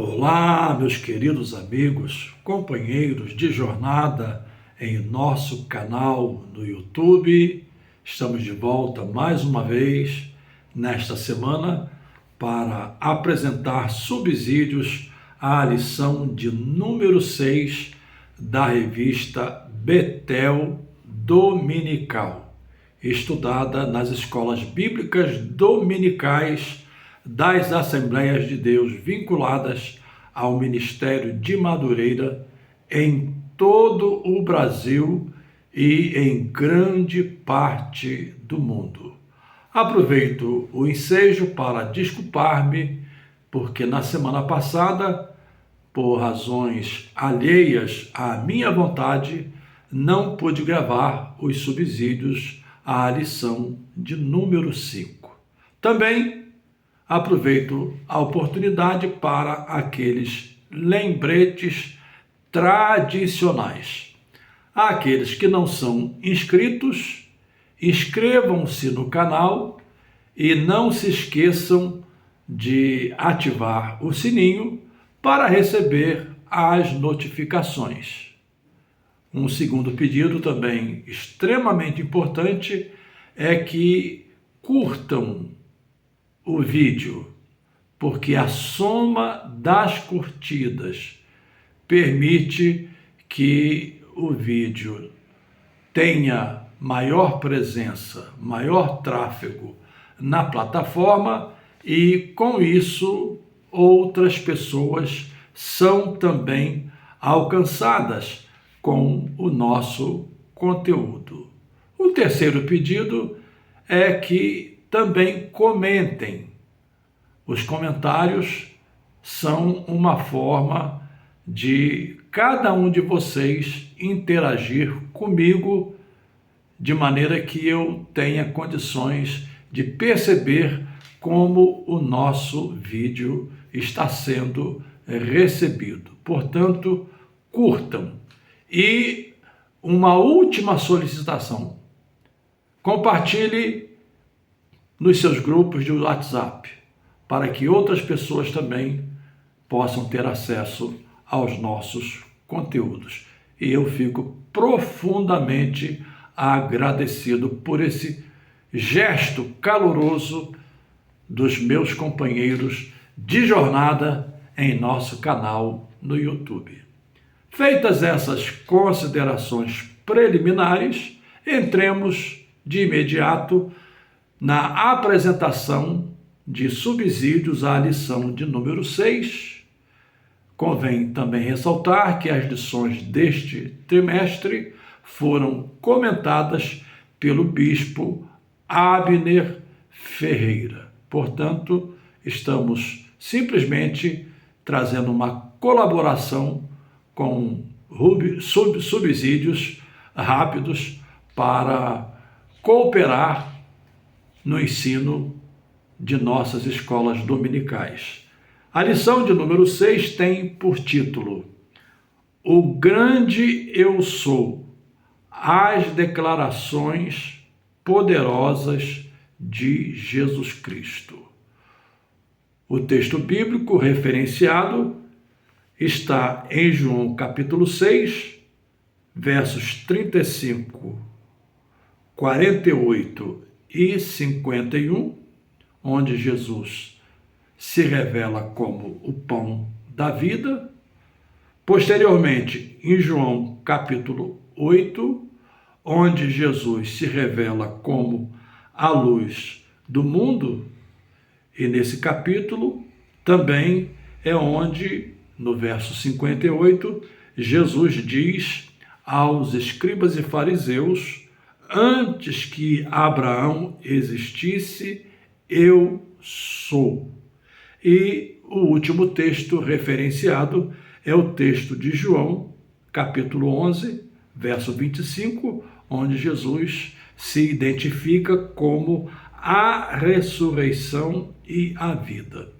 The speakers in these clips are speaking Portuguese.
Olá, meus queridos amigos, companheiros de jornada em nosso canal no YouTube. Estamos de volta mais uma vez nesta semana para apresentar subsídios à lição de número 6 da revista Betel Dominical, estudada nas escolas bíblicas dominicais das Assembleias de Deus vinculadas ao Ministério de Madureira em todo o Brasil e em grande parte do mundo. Aproveito o ensejo para desculpar-me, porque na semana passada, por razões alheias à minha vontade, não pude gravar os subsídios à lição de número 5. Também aproveito a oportunidade para aqueles lembretes tradicionais. Aqueles que não são inscritos, inscrevam-se no canal e não se esqueçam de ativar o sininho para receber as notificações. Um segundo pedido também extremamente importante é que curtam o vídeo, porque a soma das curtidas permite que o vídeo tenha maior presença, maior tráfego na plataforma e, com isso, outras pessoas são também alcançadas com o nosso conteúdo. O terceiro pedido é que também comentem. Os comentários são uma forma de cada um de vocês interagir comigo de maneira que eu tenha condições de perceber como o nosso vídeo está sendo recebido. Portanto, curtam. E uma última solicitação: compartilhe nos seus grupos de WhatsApp, para que outras pessoas também possam ter acesso aos nossos conteúdos. E eu fico profundamente agradecido por esse gesto caloroso dos meus companheiros de jornada em nosso canal no YouTube. Feitas essas considerações preliminares, entremos de imediato na apresentação de subsídios à lição de número 6. Convém também ressaltar que as lições deste trimestre foram comentadas pelo bispo Abner Ferreira. Portanto, estamos simplesmente trazendo uma colaboração com subsídios rápidos para cooperar no ensino de nossas escolas dominicais. A lição de número 6 tem por título O Grande Eu Sou, as declarações poderosas de Jesus Cristo. O texto bíblico referenciado está em João capítulo 6, versos 35, 48 e 51, onde Jesus se revela como o pão da vida. Posteriormente, em João capítulo 8, onde Jesus se revela como a luz do mundo. E nesse capítulo também é onde, no verso 58, Jesus diz aos escribas e fariseus: antes que Abraão existisse, eu sou. E o último texto referenciado é o texto de João, capítulo 11, verso 25, onde Jesus se identifica como a ressurreição e a vida.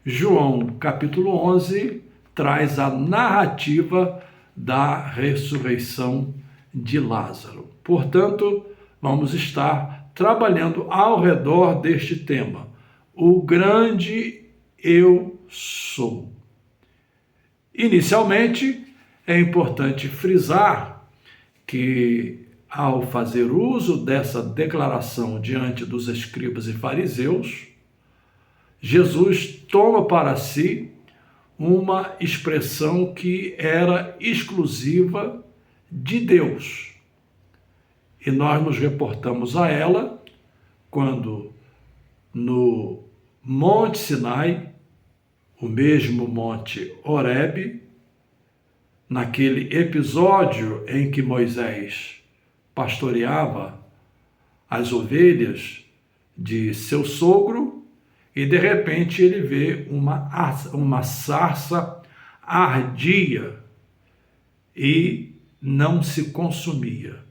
João, capítulo 11, traz a narrativa da ressurreição de Lázaro. Portanto, vamos estar trabalhando ao redor deste tema, o grande eu sou. Inicialmente, é importante frisar que, ao fazer uso dessa declaração diante dos escribas e fariseus, Jesus toma para si uma expressão que era exclusiva de Deus. E nós nos reportamos a ela quando, no Monte Sinai, o mesmo Monte Horebe, naquele episódio em que Moisés pastoreava as ovelhas de seu sogro, e de repente ele vê uma sarça ardia e não se consumia.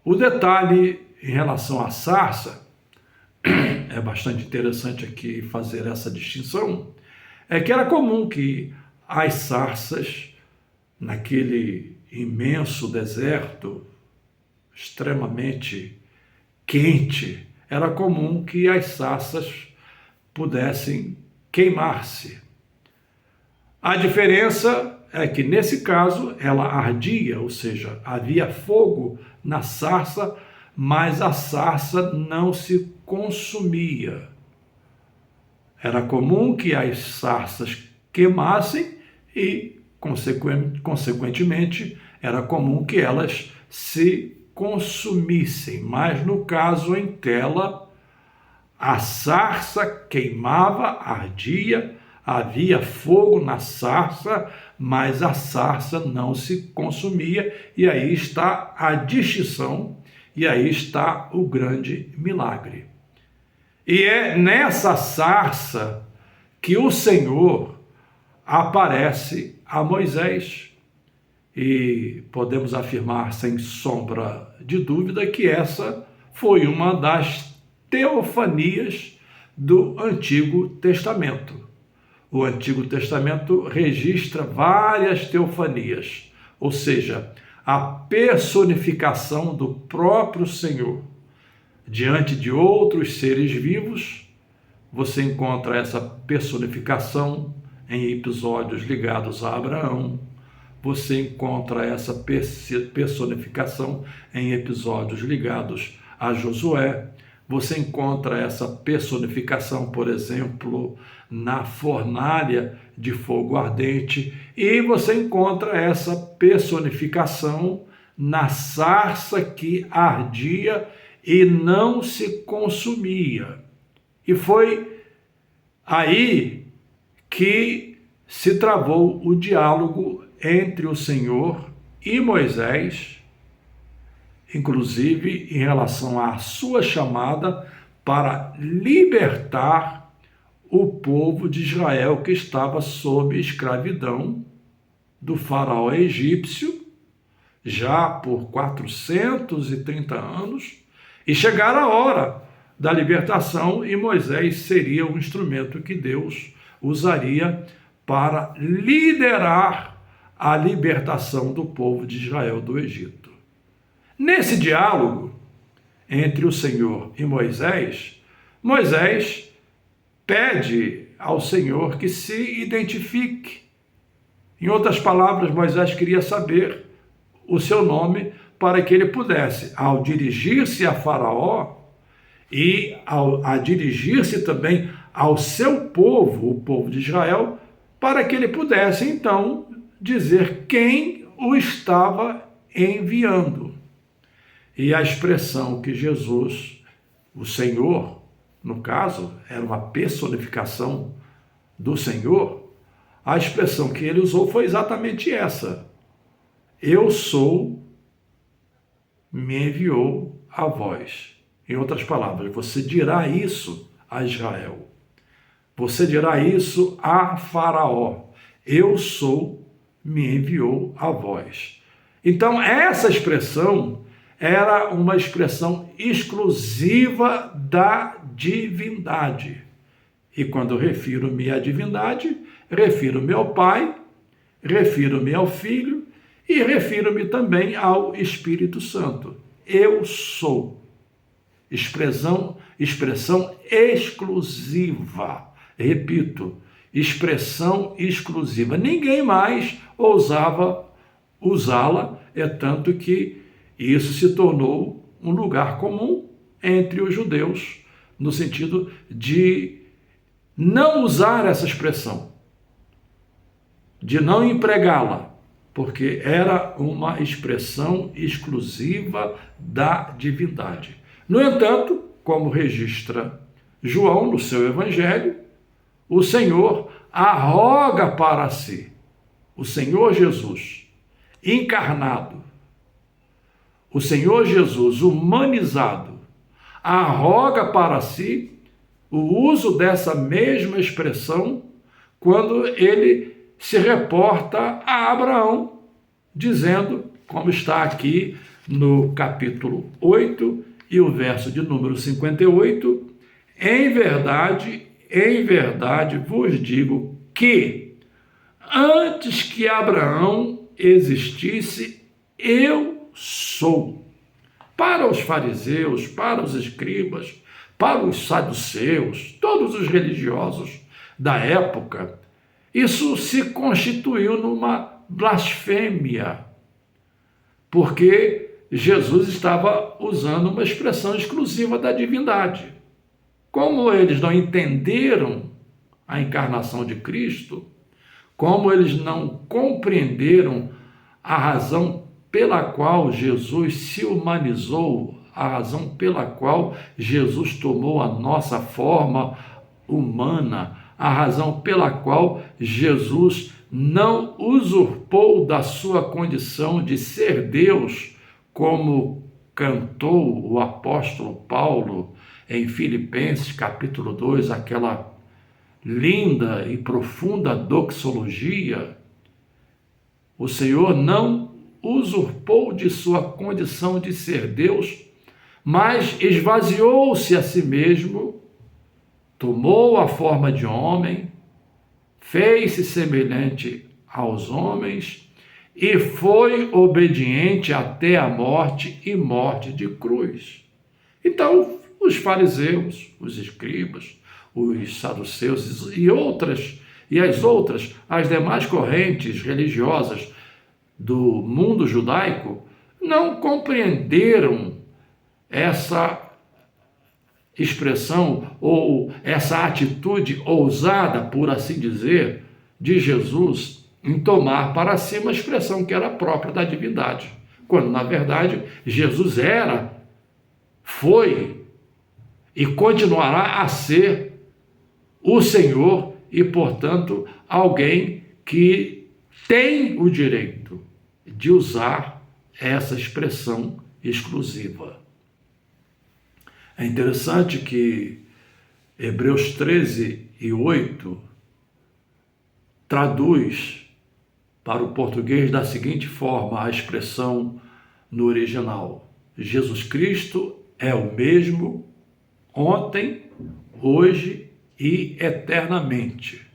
O detalhe em relação à sarça, é bastante interessante aqui fazer essa distinção, é que era comum que as sarças, naquele imenso deserto extremamente quente, era comum que as sarças pudessem queimar-se. A diferença é que, nesse caso, ela ardia, ou seja, havia fogo na sarça, mas a sarça não se consumia. Era comum que as sarças queimassem e, consequentemente, era comum que elas se consumissem. Mas, no caso em tela, a sarça queimava, ardia, havia fogo na sarça, mas a sarça não se consumia, e aí está a distinção, e aí está o grande milagre. E é nessa sarça que o Senhor aparece a Moisés, e podemos afirmar sem sombra de dúvida que essa foi uma das teofanias do Antigo Testamento. O Antigo Testamento registra várias teofanias, ou seja, a personificação do próprio Senhor diante de outros seres vivos. Você encontra essa personificação em episódios ligados a Abraão, você encontra essa personificação em episódios ligados a Josué, você encontra essa personificação, por exemplo, na fornalha de fogo ardente, e você encontra essa personificação na sarça que ardia e não se consumia. E foi aí que se travou o diálogo entre o Senhor e Moisés, inclusive em relação à sua chamada para libertar o povo de Israel que estava sob escravidão do faraó egípcio, já por 430 anos, e chegar a hora da libertação, e Moisés seria o instrumento que Deus usaria para liderar a libertação do povo de Israel do Egito. Nesse diálogo entre o Senhor e Moisés, Moisés pede ao Senhor que se identifique. Em outras palavras, Moisés queria saber o seu nome para que ele pudesse, ao dirigir-se a Faraó e a dirigir-se também ao seu povo, o povo de Israel, para que ele pudesse então dizer quem o estava enviando. E a expressão que Jesus, o Senhor, no caso, era uma personificação do Senhor, a expressão que ele usou foi exatamente essa: eu sou, me enviou a vós. Em outras palavras, você dirá isso a Israel. Você dirá isso a Faraó. Eu sou, me enviou a vós. Então, essa expressão era uma expressão exclusiva da divindade. E quando refiro-me à divindade, refiro-me ao Pai, refiro-me ao Filho e refiro-me também ao Espírito Santo. Eu sou. Expressão exclusiva. Repito, expressão exclusiva. Ninguém mais ousava usá-la, é tanto que isso se tornou um lugar comum entre os judeus, no sentido de não usar essa expressão, de não empregá-la, porque era uma expressão exclusiva da divindade. No entanto, como registra João no seu evangelho, o Senhor arroga para si, o Senhor Jesus encarnado, o Senhor Jesus humanizado, arroga para si o uso dessa mesma expressão quando ele se reporta a Abraão, dizendo, como está aqui no capítulo 8 e o verso de número 58, em verdade vos digo que antes que Abraão existisse, eu sou. Para os fariseus, para os escribas, para os saduceus, todos os religiosos da época, isso se constituiu numa blasfêmia, porque Jesus estava usando uma expressão exclusiva da divindade. Como eles não entenderam a encarnação de Cristo, como eles não compreenderam a razão pela qual Jesus se humanizou, a razão pela qual Jesus tomou a nossa forma humana, a razão pela qual Jesus não usurpou da sua condição de ser Deus, como cantou o apóstolo Paulo em Filipenses capítulo 2, aquela linda e profunda doxologia. O Senhor não usurpou de sua condição de ser Deus, mas esvaziou-se a si mesmo, tomou a forma de homem, fez-se semelhante aos homens e foi obediente até a morte e morte de cruz. Então, os fariseus, os escribas, os saduceus as demais correntes religiosas do mundo judaico não compreenderam essa expressão ou essa atitude ousada, por assim dizer, de Jesus em tomar para si uma expressão que era própria da divindade, quando na verdade Jesus foi e continuará a ser o Senhor e, portanto, alguém que tem o direito de usar essa expressão exclusiva. É interessante que Hebreus 13 e 8 traduz para o português da seguinte forma a expressão no original: Jesus Cristo é o mesmo ontem, hoje e eternamente.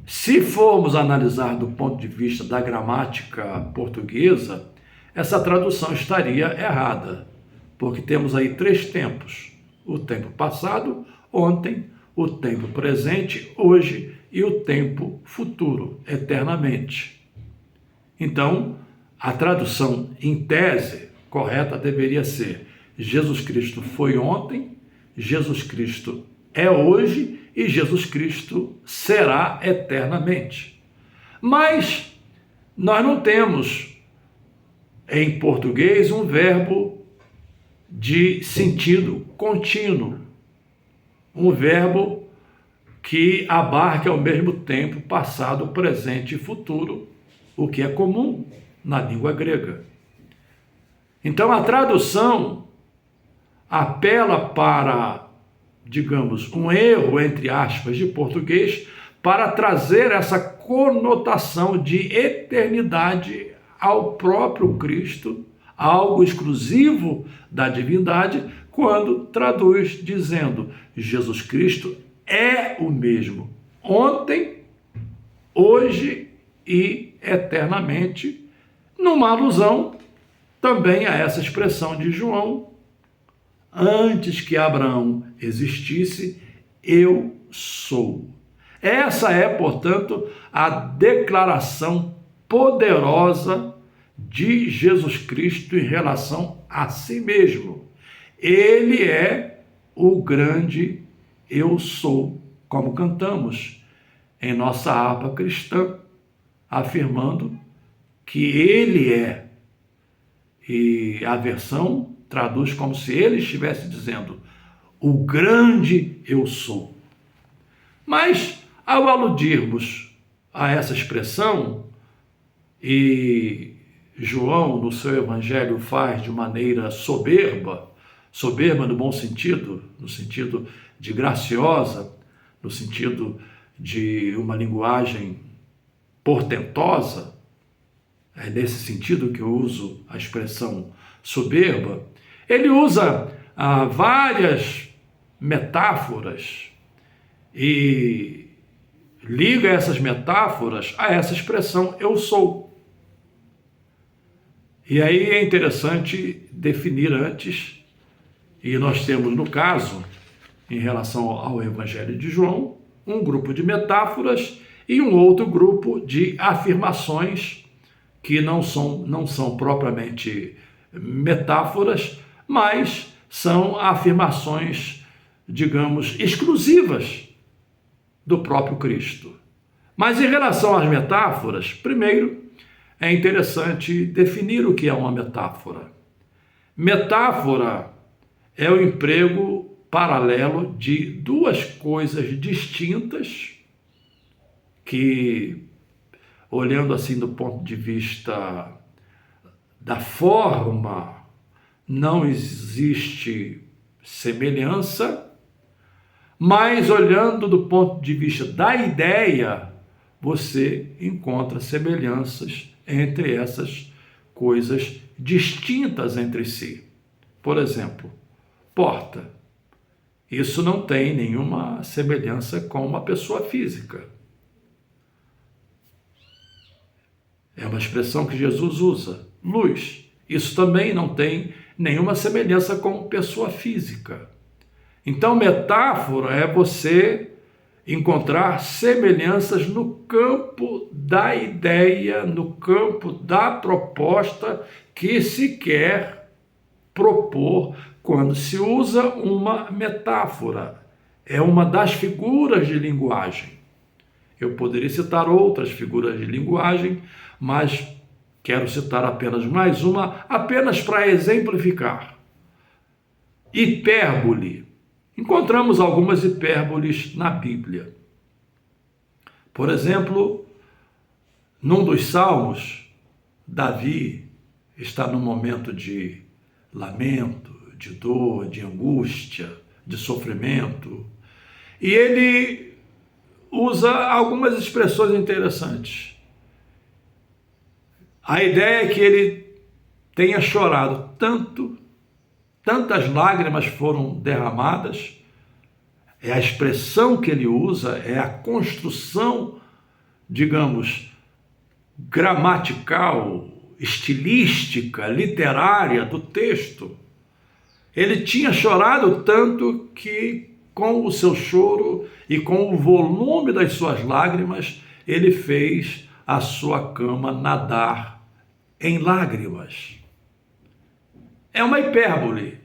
Se formos analisar do ponto de vista da gramática portuguesa, essa tradução estaria errada, porque temos aí 3 tempos: o tempo passado, ontem, o tempo presente, hoje, e o tempo futuro, eternamente. Então, a tradução em tese correta deveria ser: Jesus Cristo foi ontem, Jesus Cristo é hoje e Jesus Cristo será eternamente. Mas nós não temos em português um verbo de sentido contínuo, um verbo que abarque ao mesmo tempo passado, presente e futuro, o que é comum na língua grega. Então a tradução apela para, digamos, um erro, entre aspas, de português, para trazer essa conotação de eternidade ao próprio Cristo, algo exclusivo da divindade, quando traduz dizendo: Jesus Cristo é o mesmo ontem, hoje e eternamente, numa alusão também a essa expressão de João: antes que Abraão existisse, eu sou. Essa é, portanto, a declaração poderosa de Jesus Cristo em relação a si mesmo. Ele é o grande eu sou, como cantamos em nossa harpa cristã, afirmando que ele é. E a versão traduz como se ele estivesse dizendo, o grande eu sou. Mas, ao aludirmos a essa expressão, e João, no seu evangelho, faz de maneira soberba, soberba no bom sentido, no sentido de graciosa, no sentido de uma linguagem portentosa, é nesse sentido que eu uso a expressão soberba, ele usa várias metáforas e liga essas metáforas a essa expressão eu sou. E aí é interessante definir antes, e nós temos no caso, em relação ao Evangelho de João, um grupo de metáforas e um outro grupo de afirmações que não são propriamente metáforas, mas são afirmações, digamos, exclusivas do próprio Cristo. Mas em relação às metáforas, primeiro é interessante definir o que é uma metáfora. Metáfora é o emprego paralelo de duas coisas distintas que, olhando assim do ponto de vista da forma, não existe semelhança, mas olhando do ponto de vista da ideia, você encontra semelhanças entre essas coisas distintas entre si. Por exemplo, porta. Isso não tem nenhuma semelhança com uma pessoa física. É uma expressão que Jesus usa. Luz. Isso também não tem nenhuma semelhança com pessoa física. Então, metáfora é você encontrar semelhanças no campo da ideia, no campo da proposta que se quer propor quando se usa uma metáfora. É uma das figuras de linguagem. Eu poderia citar outras figuras de linguagem, mas quero citar apenas mais uma, apenas para exemplificar. Hipérbole. Encontramos algumas hipérboles na Bíblia. Por exemplo, num dos salmos, Davi está num momento de lamento, de dor, de angústia, de sofrimento, e ele usa algumas expressões interessantes. A ideia é que ele tenha chorado tantas lágrimas foram derramadas, é a expressão que ele usa, é a construção, digamos, gramatical, estilística, literária do texto. Ele tinha chorado tanto que, com o seu choro e com o volume das suas lágrimas, ele fez a sua cama nadar em lágrimas. É uma hipérbole.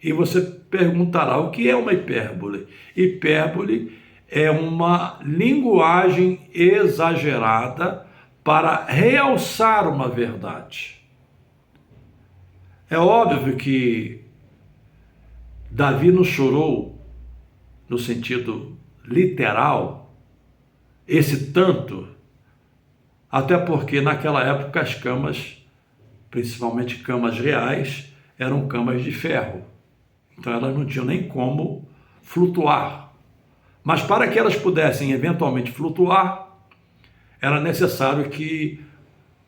E você perguntará, o que é uma hipérbole? Hipérbole é uma linguagem exagerada para realçar uma verdade. É óbvio que Davi não chorou no sentido literal, esse tanto, até porque naquela época as camas, principalmente camas reais, eram camas de ferro. Então elas não tinham nem como flutuar. Mas para que elas pudessem eventualmente flutuar, era necessário que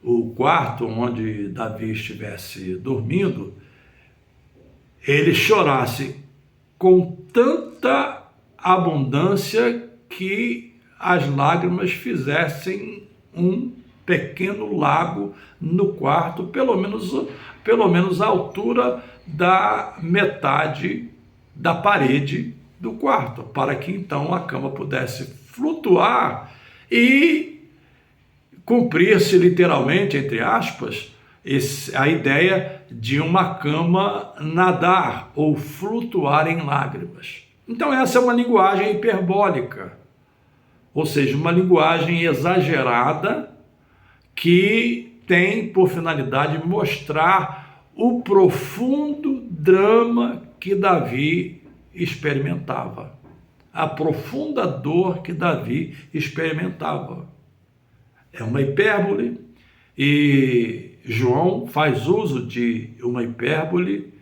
o quarto onde Davi estivesse dormindo, ele chorasse com tanta abundância que as lágrimas fizessem um pequeno lago no quarto, pelo menos a altura da metade da parede do quarto, para que então a cama pudesse flutuar e cumprir-se literalmente, entre aspas, a ideia de uma cama nadar ou flutuar em lágrimas. Então essa é uma linguagem hiperbólica, ou seja, uma linguagem exagerada que tem por finalidade mostrar o profundo drama que Davi experimentava, a profunda dor que Davi experimentava. É uma hipérbole e João faz uso de uma hipérbole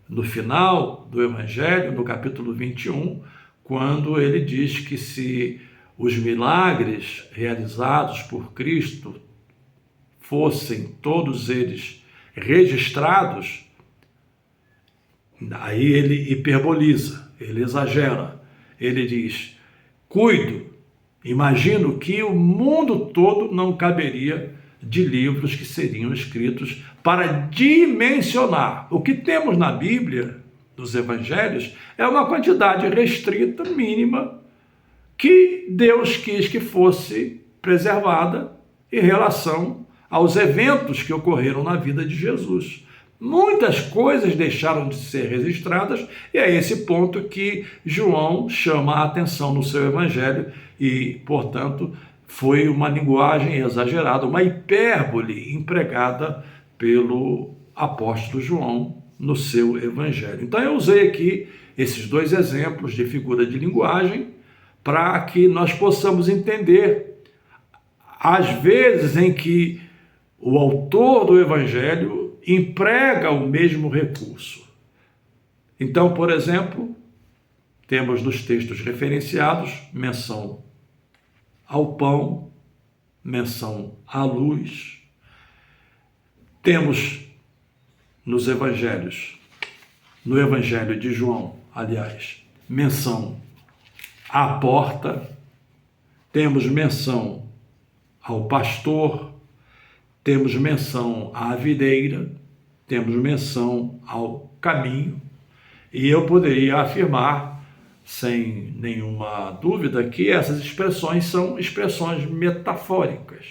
no final do Evangelho, no capítulo 21, quando ele diz que se os milagres realizados por Cristo fossem todos eles registrados, aí ele hiperboliza, ele exagera, ele diz, imagino que o mundo todo não caberia de livros que seriam escritos para dimensionar. O que temos na Bíblia, dos Evangelhos, é uma quantidade restrita, mínima, que Deus quis que fosse preservada em relação aos eventos que ocorreram na vida de Jesus. Muitas coisas deixaram de ser registradas e é esse ponto que João chama a atenção no seu evangelho e, portanto, foi uma linguagem exagerada, uma hipérbole empregada pelo apóstolo João no seu evangelho. Então eu usei aqui esses dois exemplos de figura de linguagem para que nós possamos entender as vezes em que o autor do evangelho emprega o mesmo recurso. Então, por exemplo, temos nos textos referenciados menção ao pão, menção à luz. Temos nos evangelhos, no evangelho de João, aliás, menção à porta, temos menção ao pastor, temos menção à videira, temos menção ao caminho, e eu poderia afirmar, sem nenhuma dúvida, que essas expressões são expressões metafóricas.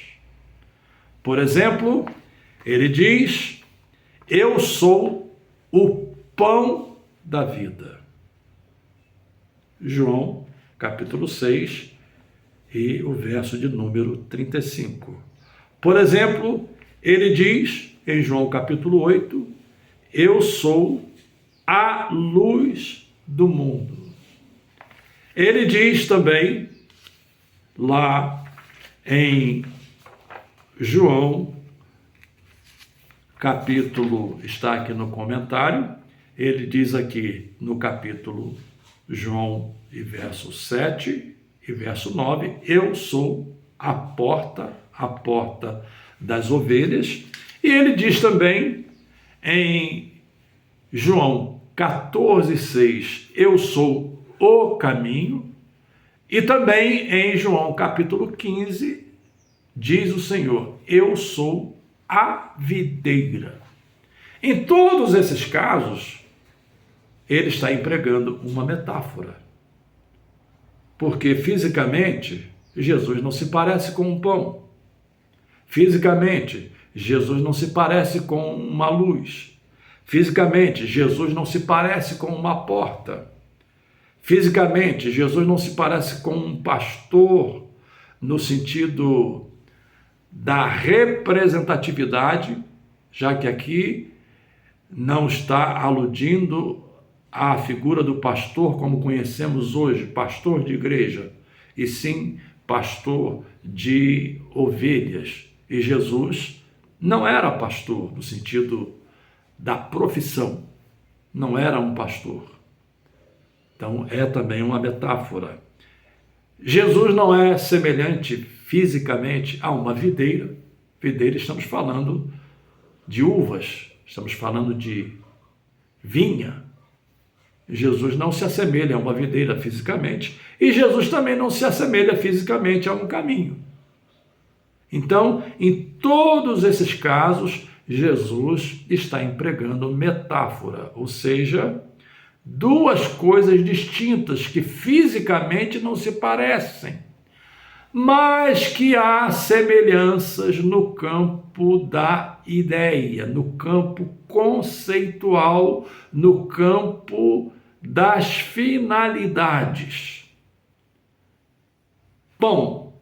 Por exemplo, ele diz, eu sou o pão da vida. João, capítulo 6, e o verso de número 35. Por exemplo, ele diz, em João capítulo 8, eu sou a luz do mundo. Ele diz também, lá em João, capítulo, está aqui no comentário, ele diz aqui no capítulo João, e verso 7 e verso 9, eu sou a porta das ovelhas. E ele diz também em João 14:6, eu sou o caminho. E também em João capítulo 15, diz o Senhor, eu sou a videira. Em todos esses casos, ele está empregando uma metáfora. Porque fisicamente, Jesus não se parece com um pão. Fisicamente, Jesus não se parece com uma luz. Fisicamente, Jesus não se parece com uma porta. Fisicamente, Jesus não se parece com um pastor no sentido da representatividade, já que aqui não está aludindo à figura do pastor como conhecemos hoje, pastor de igreja, e sim pastor de ovelhas. E Jesus não era pastor no sentido da profissão, não era um pastor. Então é também uma metáfora. Jesus não é semelhante fisicamente a uma videira. Videira, estamos falando de uvas, estamos falando de vinha. Jesus não se assemelha a uma videira fisicamente e Jesus também não se assemelha fisicamente a um caminho. Então, em todos esses casos, Jesus está empregando metáfora, ou seja, duas coisas distintas que fisicamente não se parecem, mas que há semelhanças no campo da ideia, no campo conceitual, no campo das finalidades. Pão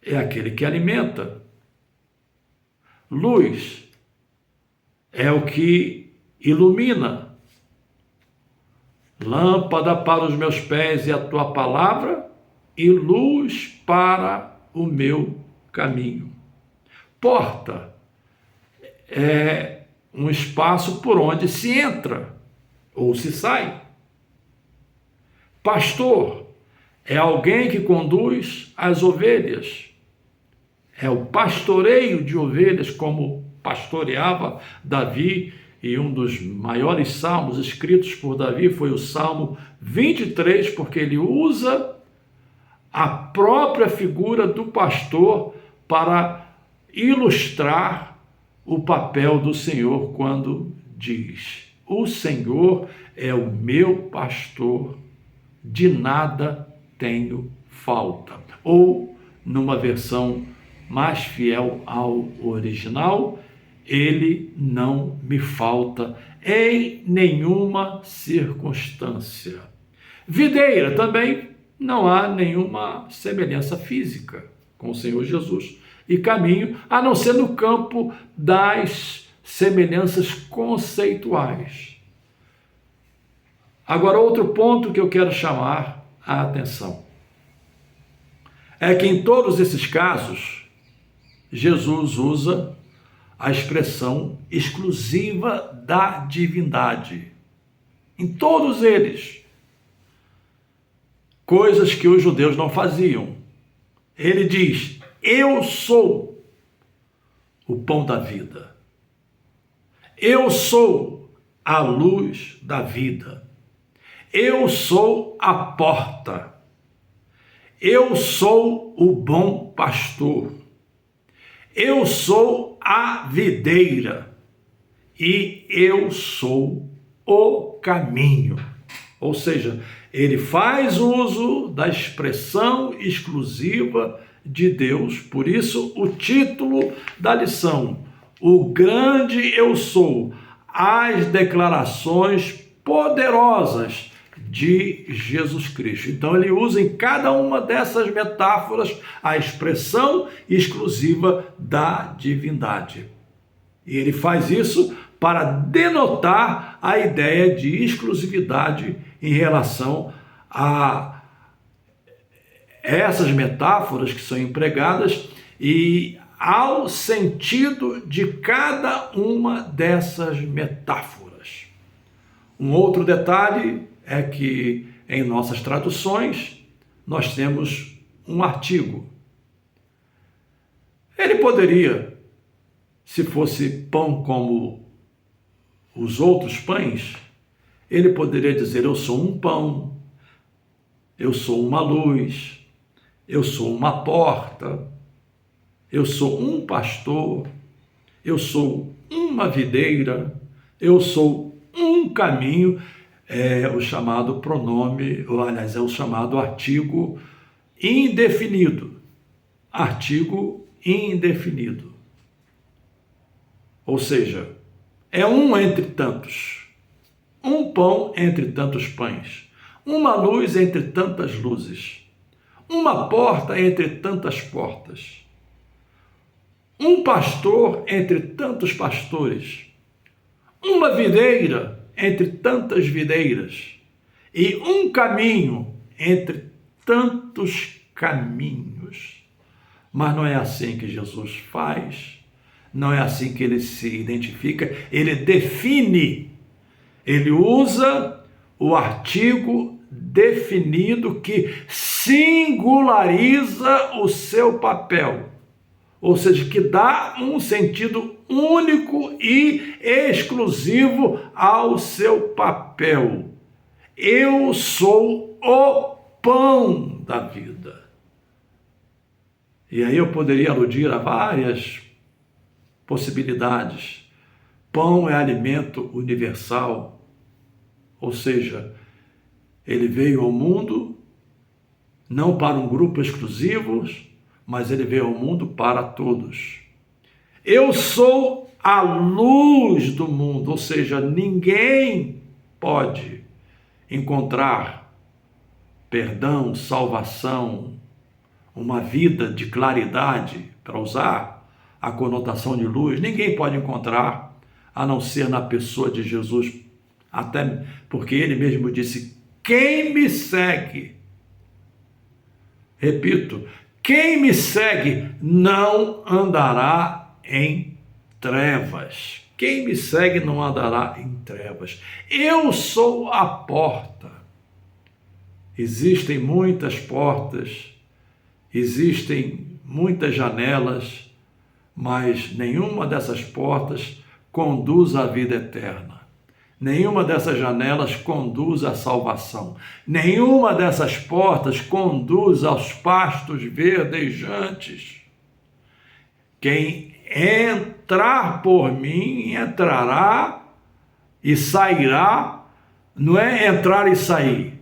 é aquele que alimenta. Luz é o que ilumina. Lâmpada para os meus pés é a tua palavra e luz para o meu caminho. Porta é um espaço por onde se entra ou se sai. Pastor é alguém que conduz as ovelhas. É o pastoreio de ovelhas, como pastoreava Davi, e um dos maiores salmos escritos por Davi foi o Salmo 23, porque ele usa a própria figura do pastor para ilustrar o papel do Senhor quando diz: o Senhor é o meu pastor, de nada tenho falta. Ou, numa versão mais fiel ao original, ele não me falta em nenhuma circunstância. Videira também não há nenhuma semelhança física com o Senhor Jesus e caminho, a não ser no campo das semelhanças conceituais. Agora, outro ponto que eu quero chamar a atenção é que em todos esses casos, Jesus usa a expressão exclusiva da divindade. Em todos eles. Coisas que os judeus não faziam. Ele diz: eu sou o pão da vida. Eu sou a luz da vida. Eu sou a porta. Eu sou o bom pastor. Eu sou a videira e eu sou o caminho. Ou seja, ele faz uso da expressão exclusiva de Deus. Por isso, o título da lição: o grande eu sou, as declarações poderosas de Jesus Cristo. Então ele usa em cada uma dessas metáforas a expressão exclusiva da divindade. E ele faz isso para denotar a ideia de exclusividade em relação a essas metáforas que são empregadas e ao sentido de cada uma dessas metáforas. Um outro detalhe é que em nossas traduções nós temos um artigo. Ele poderia, se fosse pão como os outros pães, ele poderia dizer: eu sou um pão, eu sou uma luz, eu sou uma porta, eu sou um pastor, eu sou uma videira, eu sou um caminho. É o chamado pronome, ou aliás, é o chamado artigo indefinido. Artigo indefinido. Ou seja, é um entre tantos. Um pão entre tantos pães. Uma luz entre tantas luzes. Uma porta entre tantas portas. Um pastor entre tantos pastores. Uma videira entre tantas videiras, e um caminho entre tantos caminhos. Mas não é assim que Jesus faz, não é assim que ele se identifica, ele define, ele usa o artigo definido que singulariza o seu papel, ou seja, que dá um sentido único e exclusivo ao seu papel. Eu sou o pão da vida. E aí eu poderia aludir a várias possibilidades. Pão é alimento universal, ou seja, ele veio ao mundo não para um grupo exclusivo, mas ele veio ao mundo para todos. Eu sou a luz do mundo, ou seja, ninguém pode encontrar perdão, salvação, uma vida de claridade, para usar a conotação de luz, ninguém pode encontrar a não ser na pessoa de Jesus, até porque ele mesmo disse: quem me segue, repito, quem me segue não andará em trevas. Quem me segue não andará em trevas. Eu sou a porta. Existem muitas portas, existem muitas janelas, mas nenhuma dessas portas conduz à vida eterna. Nenhuma dessas janelas conduz à salvação. Nenhuma dessas portas conduz aos pastos verdejantes. Quem entrar por mim, entrará e sairá. Não é entrar e sair,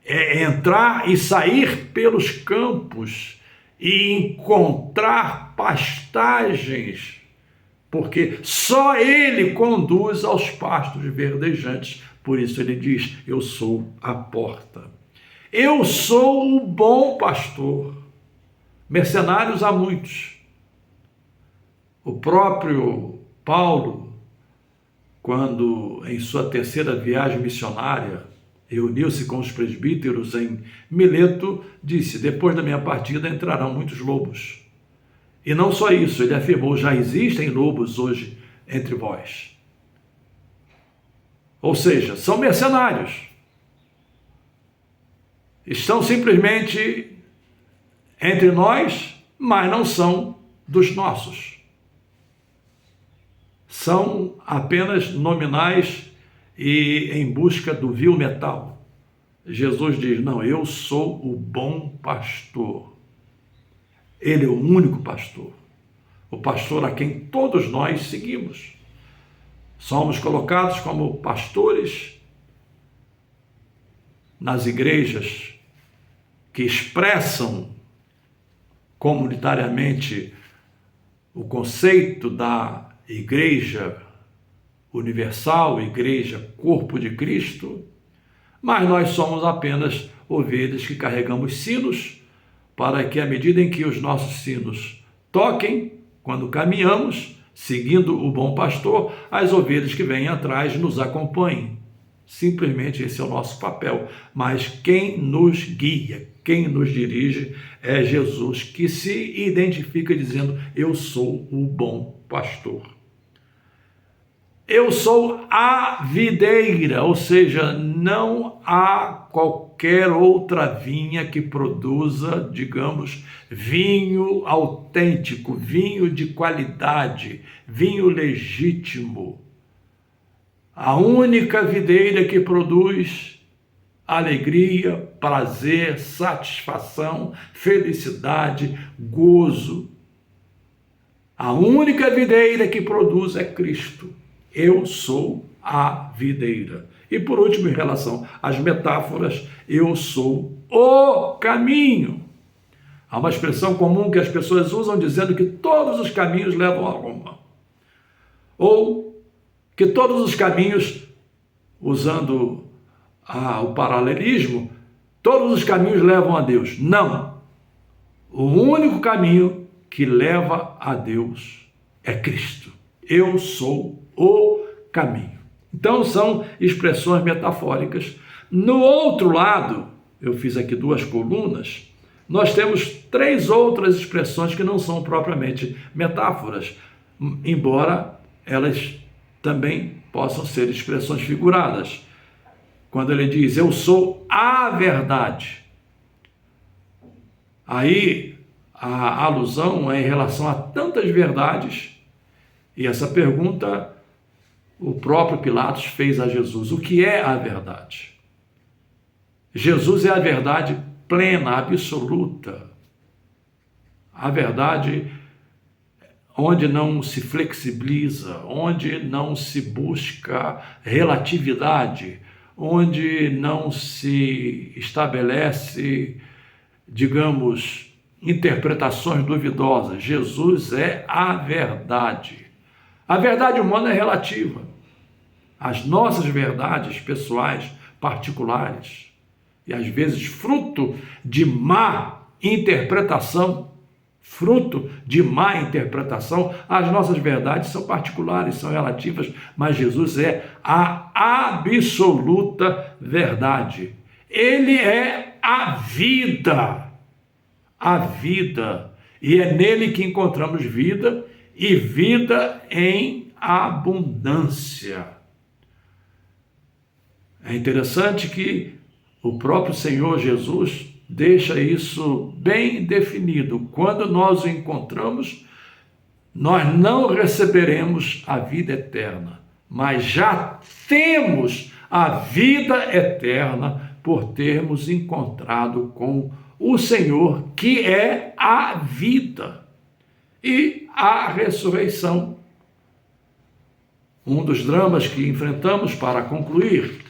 é entrar e sair pelos campos e encontrar pastagens, porque só ele conduz aos pastos verdejantes. Por isso ele diz: eu sou a porta. Eu sou o bom pastor. Mercenários há muitos. O próprio Paulo, quando em sua terceira viagem missionária reuniu-se com os presbíteros em Mileto, disse: depois da minha partida entrarão muitos lobos. E não só isso, ele afirmou: já existem lobos hoje entre vós. Ou seja, são mercenários. Estão simplesmente entre nós, mas não são dos nossos. São apenas nominais e em busca do vil metal. Jesus diz: não, eu sou o bom pastor. Ele é o único pastor, o pastor a quem todos nós seguimos. Somos colocados como pastores nas igrejas que expressam comunitariamente o conceito da Igreja Universal, Igreja Corpo de Cristo, mas nós somos apenas ovelhas que carregamos sinos, para que à medida em que os nossos sinos toquem, quando caminhamos, seguindo o bom pastor, as ovelhas que vêm atrás nos acompanhem. Simplesmente esse é o nosso papel. Mas quem nos guia, quem nos dirige é Jesus, que se identifica dizendo: eu sou o bom pastor. Eu sou a videira, ou seja, não há qualquer outra vinha que produza, digamos, vinho autêntico, vinho de qualidade, vinho legítimo. A única videira que produz alegria, prazer, satisfação, felicidade, gozo. A única videira que produz é Cristo. Eu sou a videira. E por último, em relação às metáforas, eu sou o caminho. Há uma expressão comum que as pessoas usam dizendo que todos os caminhos levam a Roma. Ou que todos os caminhos, usando o paralelismo, todos os caminhos levam a Deus. Não. O único caminho que leva a Deus é Cristo. Eu sou o caminho. Então são expressões metafóricas. No outro lado, eu fiz aqui duas colunas, nós temos três outras expressões que não são propriamente metáforas, embora elas também possam ser expressões figuradas. Quando ele diz: eu sou a verdade, aí a alusão é em relação a tantas verdades. E essa pergunta o próprio Pilatos fez a Jesus: o que é a verdade? Jesus é a verdade plena, absoluta. A verdade onde não se flexibiliza, onde não se busca relatividade, onde não se estabelece digamos, interpretações duvidosas. Jesus é a verdade. A verdade humana é relativa. As nossas verdades pessoais, particulares, e às vezes fruto de má interpretação, as nossas verdades são particulares, são relativas, mas Jesus é a absoluta verdade. Ele é a vida, e é nele que encontramos vida, e vida em abundância. É interessante que o próprio Senhor Jesus deixa isso bem definido. Quando nós o encontramos, nós não receberemos a vida eterna, mas já temos a vida eterna por termos encontrado com o Senhor, que é a vida e a ressurreição. Um dos dramas que enfrentamos para concluir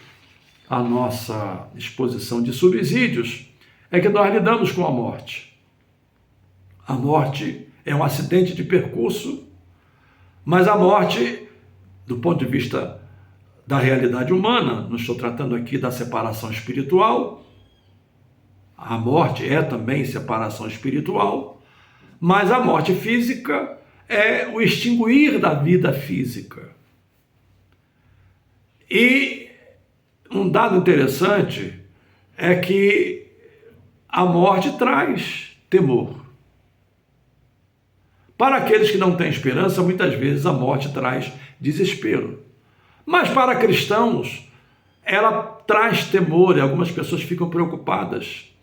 a nossa exposição de subsídios é que nós lidamos com a morte. A morte é um acidente de percurso, mas a morte, do ponto de vista da realidade humana, não estou tratando aqui da separação espiritual, a morte é também separação espiritual, mas a morte física é o extinguir da vida física. E um dado interessante é que a morte traz temor. Para aqueles que não têm esperança, muitas vezes a morte traz desespero. Mas para cristãos, ela traz temor e algumas pessoas ficam preocupadas.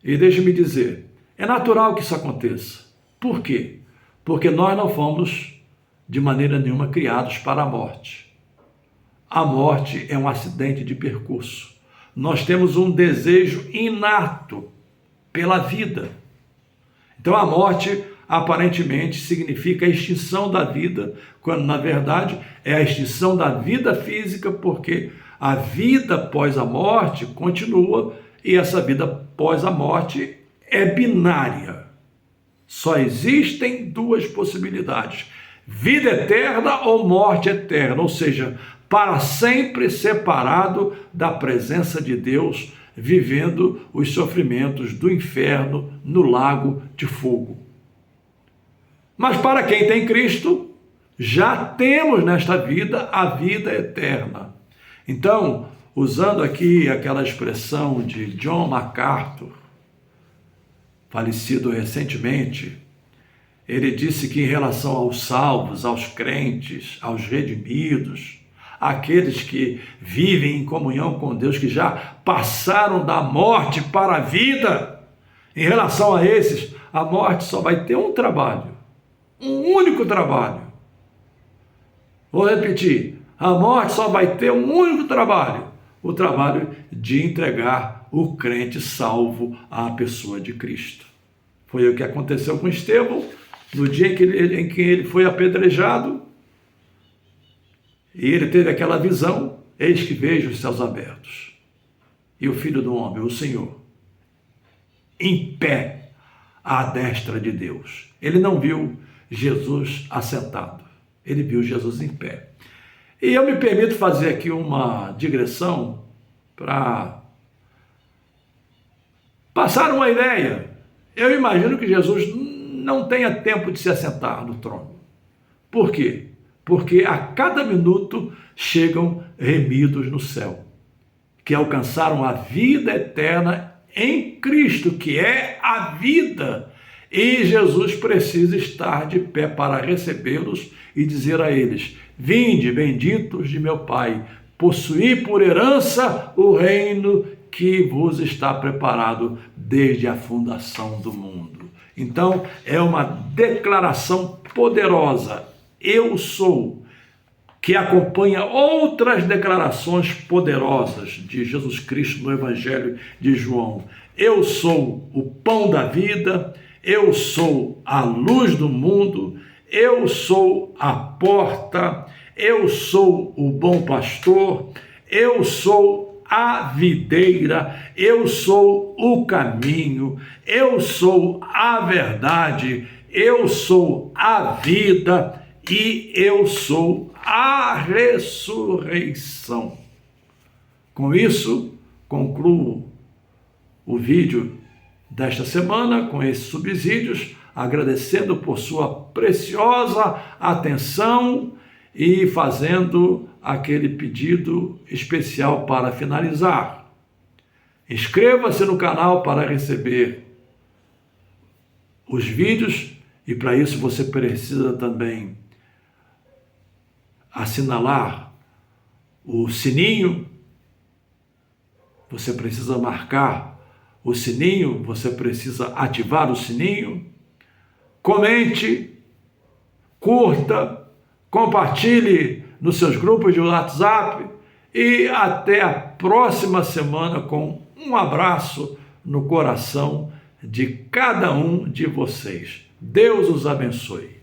E deixe-me dizer, é natural que isso aconteça. Por quê? Porque nós não fomos de maneira nenhuma criados para a morte. A morte é um acidente de percurso. Nós temos um desejo inato pela vida. Então a morte aparentemente significa a extinção da vida, quando na verdade é a extinção da vida física, porque a vida após a morte continua e essa vida após a morte é binária. Só existem duas possibilidades: vida eterna ou morte eterna, ou seja, para sempre separado da presença de Deus, vivendo os sofrimentos do inferno no lago de fogo. Mas para quem tem Cristo, já temos nesta vida a vida eterna. Então, usando aqui aquela expressão de John MacArthur, falecido recentemente, ele disse que em relação aos salvos, aos crentes, aos redimidos, aqueles que vivem em comunhão com Deus, que já passaram da morte para a vida, em relação a esses, a morte só vai ter um trabalho, um único trabalho. Vou repetir, a morte só vai ter um único trabalho, o trabalho de entregar o crente salvo à pessoa de Cristo. Foi o que aconteceu com Estevão, no dia em que ele foi apedrejado, e ele teve aquela visão: eis que vejo os céus abertos, e o Filho do Homem, o Senhor, em pé à destra de Deus. Ele não viu Jesus assentado, ele viu Jesus em pé. E eu me permito fazer aqui uma digressão para passar uma ideia. Eu imagino que Jesus não tenha tempo de se assentar no trono. Por quê? Porque a cada minuto chegam remidos no céu, que alcançaram a vida eterna em Cristo, que é a vida. E Jesus precisa estar de pé para recebê-los e dizer a eles: vinde, benditos de meu Pai, possuí por herança o reino que vos está preparado desde a fundação do mundo. Então, é uma declaração poderosa: eu sou, que acompanha outras declarações poderosas de Jesus Cristo no Evangelho de João. Eu sou o pão da vida, eu sou a luz do mundo, eu sou a porta, eu sou o bom pastor, eu sou a videira, eu sou o caminho, eu sou a verdade, eu sou a vida e eu sou a ressurreição. Com isso, concluo o vídeo desta semana com esses subsídios, agradecendo por sua preciosa atenção e fazendo aquele pedido especial para finalizar. Inscreva-se no canal para receber os vídeos e para isso você precisa também assinalar o sininho, você precisa marcar o sininho, você precisa ativar o sininho, comente, curta, compartilhe nos seus grupos de WhatsApp e até a próxima semana com um abraço no coração de cada um de vocês. Deus os abençoe.